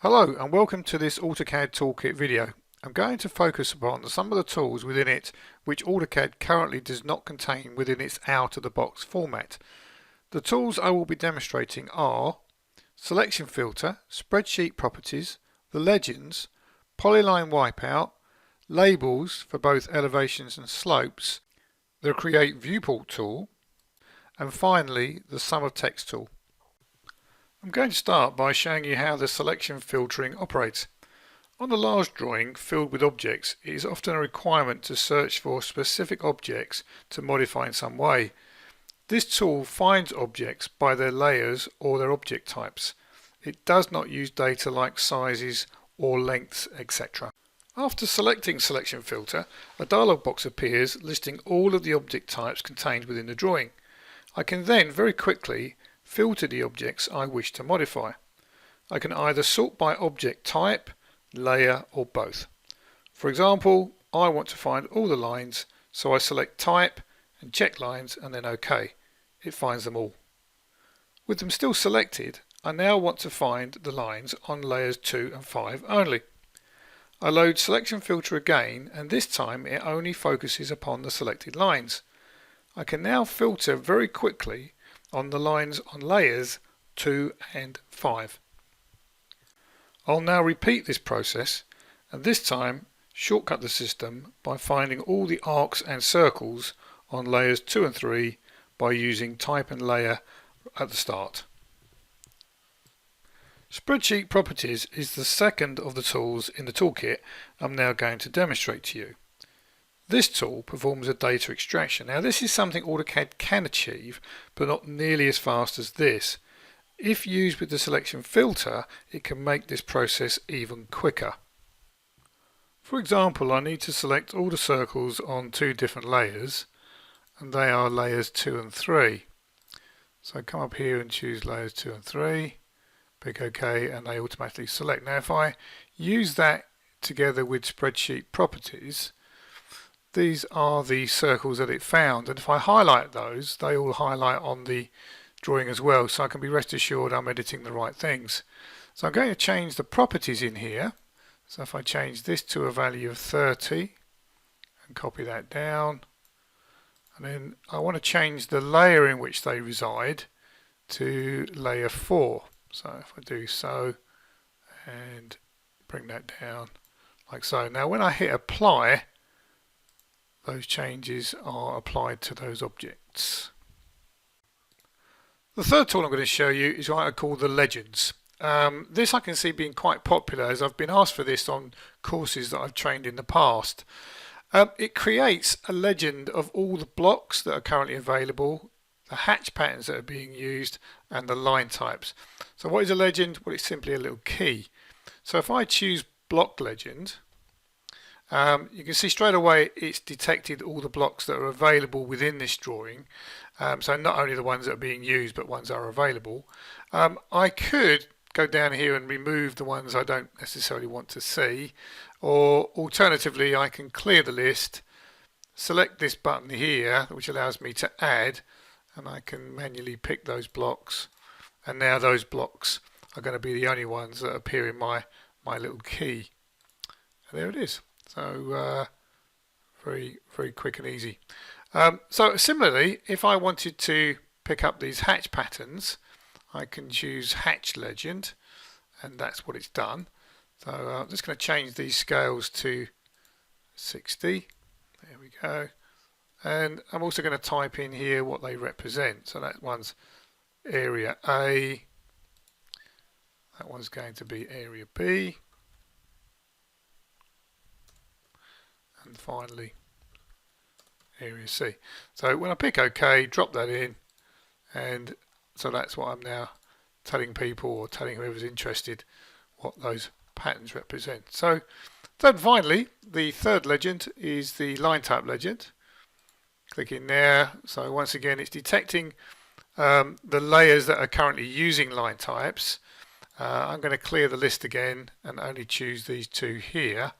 Hello and welcome to this AutoCAD Toolkit video. I'm going to focus upon some of the tools within it which AutoCAD currently does not contain within its out-of-the-box format. The tools I will be demonstrating are Selection Filter, Spreadsheet Properties, the Legends, Polyline Wipeout, Labels for both elevations and slopes, the Create Viewport tool, and finally the Sunll Text tool. I'm going to start by showing you how the selection filtering operates. On a large drawing filled with objects, it is often a requirement to search for specific objects to modify in some way. This tool finds objects by their layers or their object types. It does not use data like sizes or lengths, etc. After selecting Selection Filter, a dialog box appears listing all of the object types contained within the drawing. I can then very quickly filter the objects I wish to modify. I can either sort by object type, layer or both. For example, I want to find all the lines, so I select type and check lines and then OK. It finds them all. With them still selected, I now want to find the lines on layers 2 and 5 only. I load Selection Filter again, and this time it only focuses upon the selected lines. I can now filter very quickly on the lines on layers 2 and 5. I'll now repeat this process and this time shortcut the system by finding all the arcs and circles on layers 2 and 3 by using type and layer at the start. Spreadsheet Properties is the second of the tools in the toolkit I'm now going to demonstrate to you. This tool performs a data extraction. Now this is something AutoCAD can achieve, but not nearly as fast as this. If used with the selection filter, it can make this process even quicker. For example, I need to select all the circles on two different layers, and they are layers 2 and 3. So I come up here and choose layers 2 and 3, pick OK, and they automatically select. Now if I use that together with Spreadsheet Properties, these are the circles that it found, and if I highlight those, they all highlight on the drawing as well, so I can be rest assured I'm editing the right things. So I'm going to change the properties in here. So if I change this to a value of 30 and copy that down, and then I want to change the layer in which they reside to layer 4. So if I do so and bring that down like so. Now when I hit apply, those changes are applied to those objects. The third tool I'm going to show you is what I call the Legends. This I can see being quite popular as I've been asked for this on courses that I've trained in the past. It creates a legend of all the blocks that are currently available, the hatch patterns that are being used, and the line types. So what is a legend? Well, it's simply a little key. So if I choose Block Legend, you can see straight away it's detected all the blocks that are available within this drawing. So not only the ones that are being used, but ones that are available. I could go down here and remove the ones I don't necessarily want to see, or alternatively I can clear the list, select this button here which allows me to add, and I can manually pick those blocks, and now those blocks are going to be the only ones that appear in my little key. And there it is. So very quick and easy. So similarly, if I wanted to pick up these hatch patterns, I can choose Hatch Legend, and that's what it's done. So I'm just going to change these scales to 60. There we go. And I'm also going to type in here what they represent. So that one's area A, that one's going to be area B, and finally area C. So when I pick OK, drop that in, and so that's what I'm now telling people, or telling whoever's interested, what those patterns represent. So then finally, the third legend is the line type legend. Click in there. So once again, it's detecting the layers that are currently using line types. I'm going to clear the list again and only choose these two here.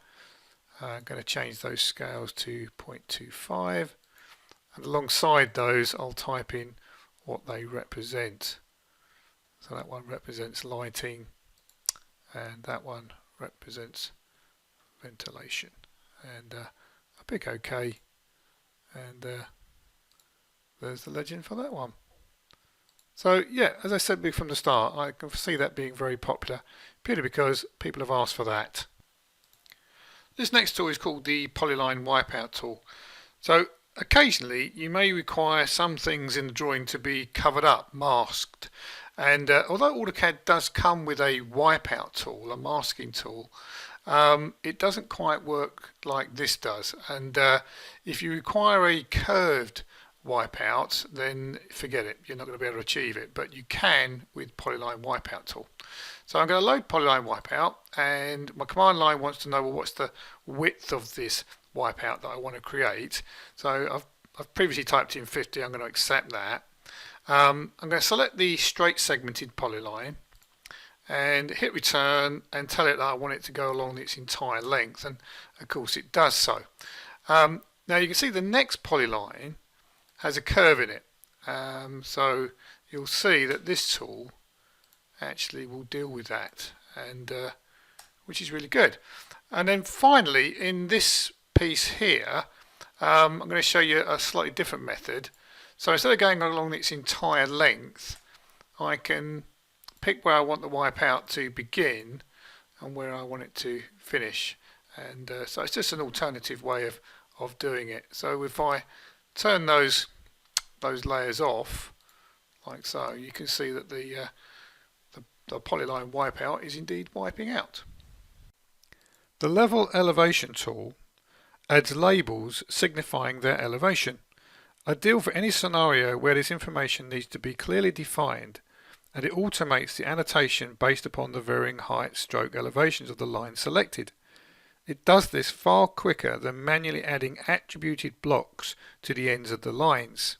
I'm going to change those scales to 0.25, and alongside those I'll type in what they represent. So that one represents lighting, and that one represents ventilation. And I pick OK, and there's the legend for that one. So yeah, as I said from the start, I can see that being very popular, purely because people have asked for that. This next tool is called the Polyline Wipeout tool. So occasionally you may require some things in the drawing to be covered up, masked. And although AutoCAD does come with a wipeout tool, a masking tool, it doesn't quite work like this does. And if you require a curved wipeout, then forget it, you're not going to be able to achieve it, but you can with Polyline Wipeout tool. So I'm going to load Polyline Wipeout, and my command line wants to know, well, what's the width of this wipeout that I want to create. So I've previously typed in 50, I'm going to accept that. I'm going to select the straight segmented polyline and hit return and tell it that I want it to go along its entire length, and of course it does so. Now you can see the next polyline has a curve in it, so you'll see that this tool actually will deal with that, and which is really good. And then finally, in this piece here, I'm going to show you a slightly different method. So instead of going along its entire length, I can pick where I want the wipeout to begin and where I want it to finish, and so it's just an alternative way of doing it. So if I turn those layers off like so, you can see that the polyline wipeout is indeed wiping out. The level elevation tool adds labels signifying their elevation, ideal for any scenario where this information needs to be clearly defined, and it automates the annotation based upon the varying height stroke elevations of the line selected. It does this far quicker than manually adding attributed blocks to the ends of the lines.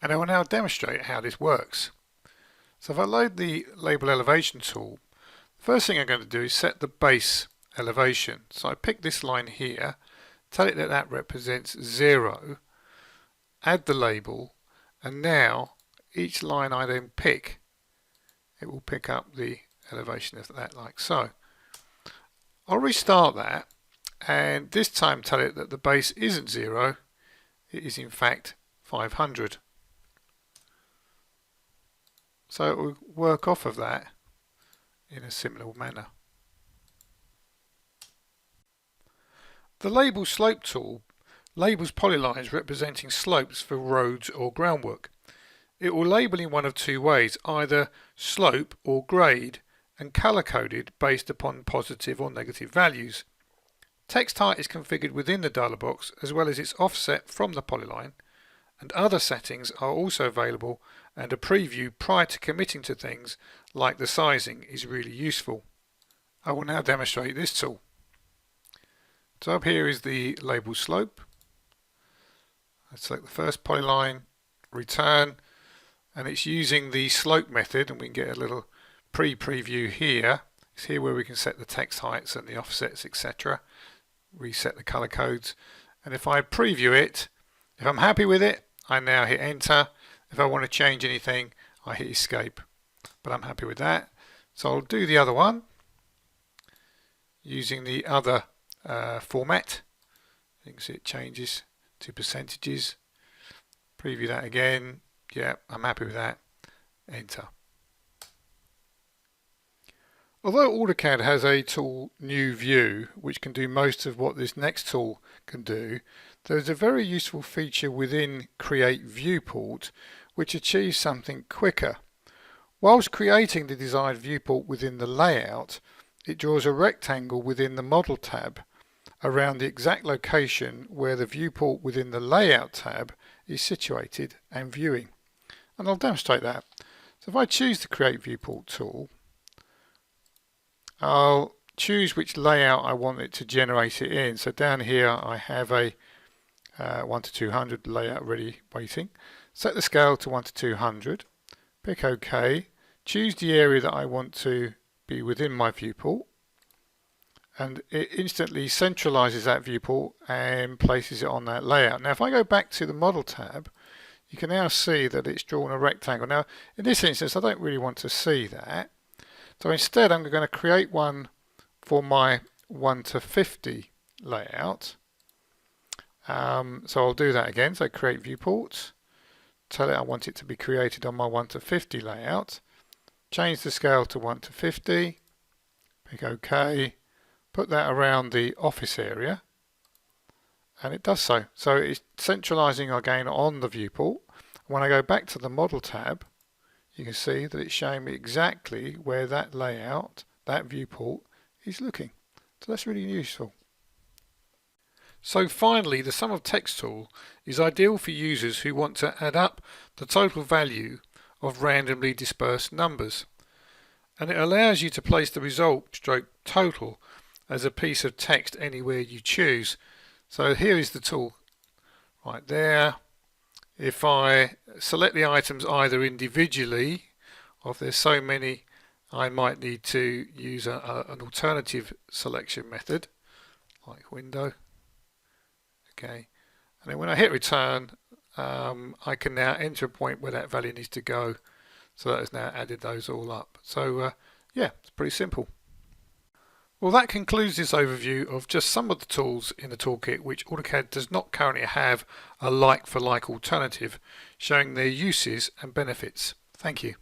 And I will now demonstrate how this works. So if I load the label elevation tool, the first thing I'm going to do is set the base elevation. So I pick this line here, tell it that that represents 0, add the label, and now each line I then pick, it will pick up the elevation of that, like so. I'll restart that, and this time tell it that the base isn't 0, it is in fact 500. So it will work off of that in a similar manner. The Label Slope tool labels polylines representing slopes for roads or groundwork. It will label in one of two ways, either slope or grade, and color-coded based upon positive or negative values. Text height is configured within the dialog box as well as its offset from the polyline, and other settings are also available, and a preview prior to committing to things like the sizing is really useful. I will now demonstrate this tool. So up here is the label slope. I select the first polyline, return, and it's using the slope method, and we can get a little preview here. It's here where we can set the text heights and the offsets, etc. Reset the color codes, and if I preview it, if I'm happy with it, I now hit enter. If I want to change anything, I hit escape, but I'm happy with that. So I'll do the other one using the other format. You can see it changes to percentages. Preview that again. Yeah, I'm happy with that. Enter. Although AutoCAD has a tool New View which can do most of what this next tool can do, there is a very useful feature within Create Viewport which achieves something quicker. Whilst creating the desired viewport within the layout, it draws a rectangle within the Model tab around the exact location where the viewport within the Layout tab is situated and viewing. And I'll demonstrate that. So if I choose the Create Viewport tool, I'll choose which layout I want it to generate it in. So down here I have a 1 to 200 layout ready waiting. Set the scale to 1 to 200, pick OK, choose the area that I want to be within my viewport, and it instantly centralizes that viewport and places it on that layout. Now if I go back to the Model tab, you can now see that it's drawn a rectangle. Now in this instance I don't really want to see that. So instead I'm going to create one for my 1 to 50 layout. So I'll do that again. So create viewport, tell it I want it to be created on my 1 to 50 layout, change the scale to 1 to 50, click OK, put that around the office area, and it does so. So it's centralizing again on the viewport. When I go back to the model tab, you can see that it's showing me exactly where that layout, that viewport, is looking. So that's really useful. So finally, the Sunll Text tool is ideal for users who want to add up the total value of randomly dispersed numbers. And it allows you to place the result stroke total as a piece of text anywhere you choose. So here is the tool right there. If I select the items either individually, or if there's so many, I might need to use an alternative selection method, like window. Okay, and then when I hit return, I can now enter a point where that value needs to go. So that has now added those all up. So yeah, it's pretty simple. Well, that concludes this overview of just some of the tools in the toolkit which AutoCAD does not currently have a like-for-like alternative, showing their uses and benefits. Thank you.